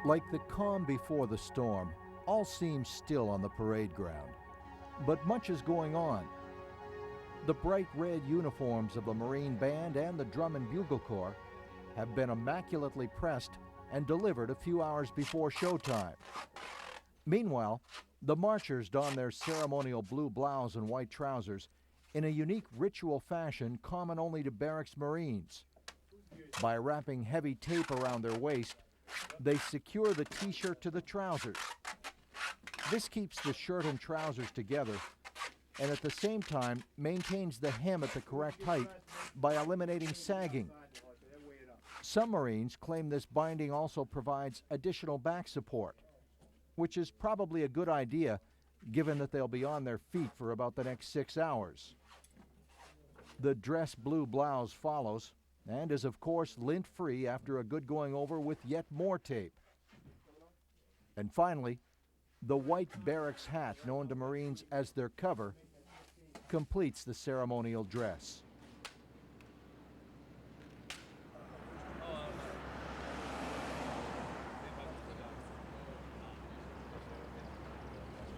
Like the calm before the storm, all seems still on the parade ground. But much is going on. The bright red uniforms of the Marine Band and the Drum and Bugle Corps have been immaculately pressed and delivered a few hours before showtime. Meanwhile, the marchers don their ceremonial blue blouse and white trousers in a unique ritual fashion common only to barracks Marines. By wrapping heavy tape around their waist, they secure the t-shirt to the trousers. This keeps the shirt and trousers together and at the same time maintains the hem at the correct height by eliminating sagging. Some Marines claim this binding also provides additional back support, which is probably a good idea given that they'll be on their feet for about the next 6 hours. The dress blue blouse follows and is of course lint-free after a good going over with yet more tape. And finally, the white barracks hat known to Marines as their cover completes the ceremonial dress.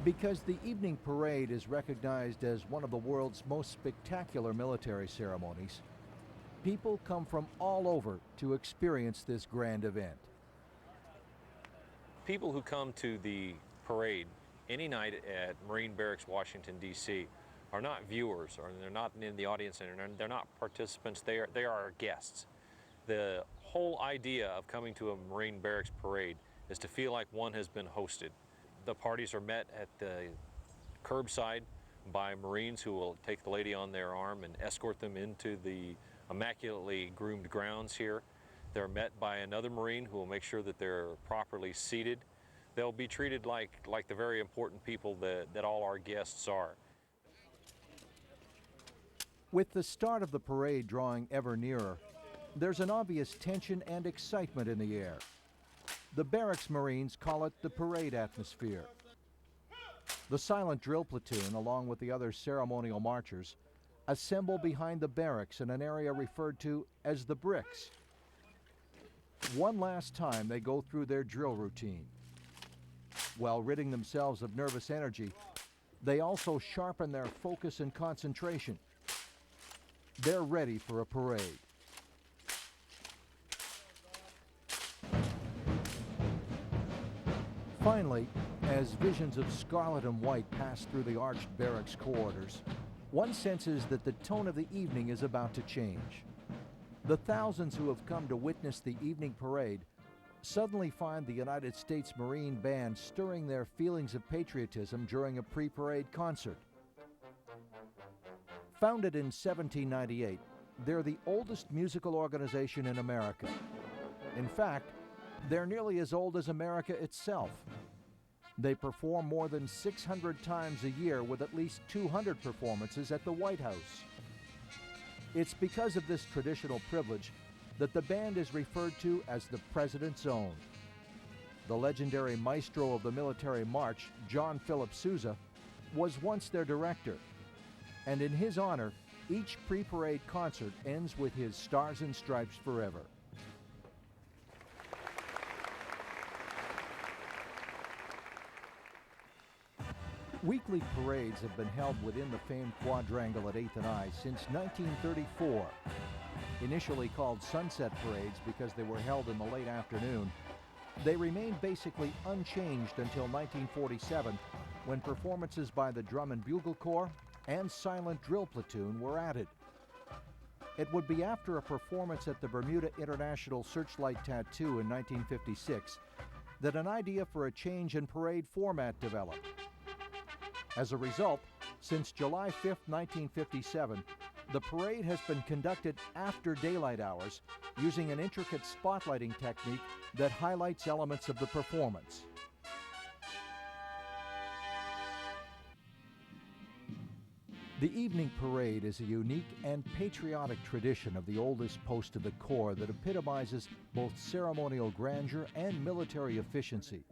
Because the evening parade is recognized as one of the world's most spectacular military ceremonies, people come from all over to experience this grand event. People who come to the parade any night at Marine Barracks, Washington, D.C. are not viewers, or they're not in the audience center, and they're not participants, they are our guests. The whole idea of coming to a Marine Barracks parade is to feel like one has been hosted. The parties are met at the curbside by Marines who will take the lady on their arm and escort them into the immaculately groomed grounds here. They're met by another Marine who will make sure that they're properly seated. They'll be treated like the very important people that all our guests are. With the start of the parade drawing ever nearer, there's an obvious tension and excitement in the air. The barracks Marines call it the parade atmosphere. The silent drill platoon, along with the other ceremonial marchers, assemble behind the barracks in an area referred to as the bricks. One last time they go through their drill routine. While ridding themselves of nervous energy, they also sharpen their focus and concentration. They're ready for a parade. Finally, as visions of scarlet and white pass through the arched barracks corridors, one senses that the tone of the evening is about to change. The thousands who have come to witness the evening parade suddenly find the United States Marine Band stirring their feelings of patriotism during a pre-parade concert. Founded in 1798, they're the oldest musical organization in America. In fact, they're nearly as old as America itself. They perform more than 600 times a year with at least 200 performances at the White House. It's because of this traditional privilege that the band is referred to as the President's Own. The legendary maestro of the military march, John Philip Sousa, was once their director. And in his honor, each pre-parade concert ends with his Stars and Stripes Forever. Weekly parades have been held within the famed quadrangle at 8th and I since 1934. Initially called sunset parades because they were held in the late afternoon, they remained basically unchanged until 1947, when performances by the Drum and Bugle Corps and Silent Drill Platoon were added. It would be after a performance at the Bermuda International Searchlight Tattoo in 1956 that an idea for a change in parade format developed. As a result, since July 5, 1957, the parade has been conducted after daylight hours using an intricate spotlighting technique that highlights elements of the performance. The evening parade is a unique and patriotic tradition of the oldest post of the Corps that epitomizes both ceremonial grandeur and military efficiency.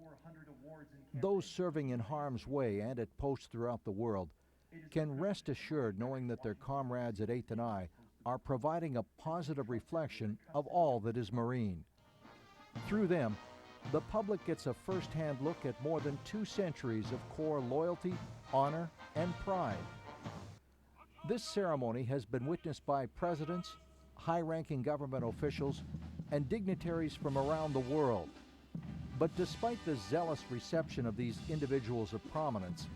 Those serving in harm's way and at posts throughout the world can rest assured knowing that their comrades at 8th and I are providing a positive reflection of all that is Marine. Through them, the public gets a first-hand look at more than 2 centuries of Corps loyalty, honor, and pride. This ceremony has been witnessed by presidents, high-ranking government officials, and dignitaries from around the world. But despite the zealous reception of these individuals of prominence,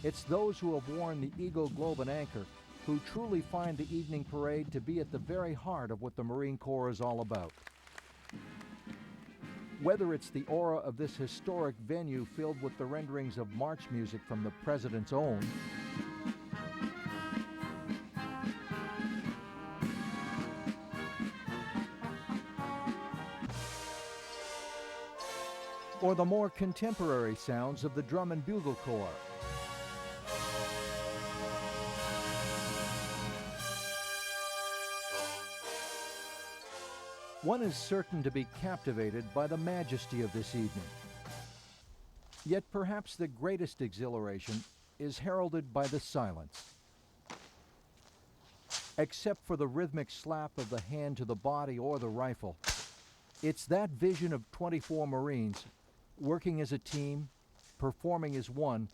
it's those who have worn the Eagle, Globe, and Anchor who truly find the evening parade to be at the very heart of what the Marine Corps is all about. Whether it's the aura of this historic venue filled with the renderings of march music from the President's own, or the more contemporary sounds of the Drum and Bugle Corps. One is certain to be captivated by the majesty of this evening. Yet perhaps the greatest exhilaration is heralded by the silence. Except for the rhythmic slap of the hand to the body or the rifle, it's that vision of 24 Marines working as a team, performing as one,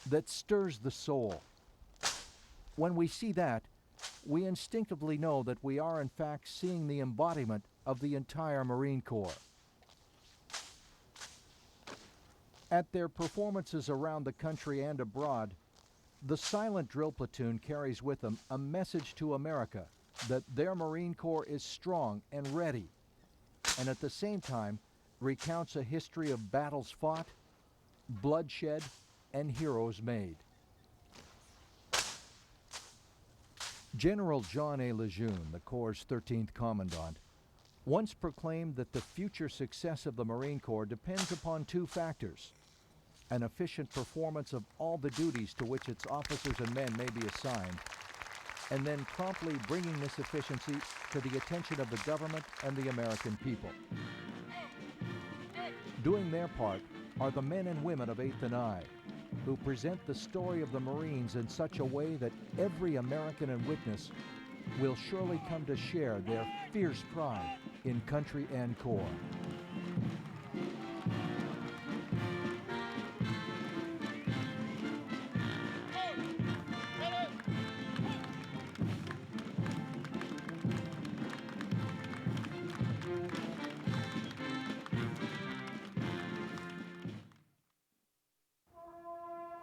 that stirs the soul. When we see that, we instinctively know that we are in fact seeing the embodiment of the entire Marine Corps. At their performances around the country and abroad, the Silent Drill Platoon carries with them a message to America that their Marine Corps is strong and ready, and at the same time recounts a history of battles fought, bloodshed, and heroes made. General John A. Lejeune, the Corps' 13th Commandant, once proclaimed that the future success of the Marine Corps depends upon 2 factors: an efficient performance of all the duties to which its officers and men may be assigned, and then promptly bringing this efficiency to the attention of the government and the American people. Doing their part are the men and women of 8th and I, who present the story of the Marines in such a way that every American and witness will surely come to share their fierce pride in country and Corps.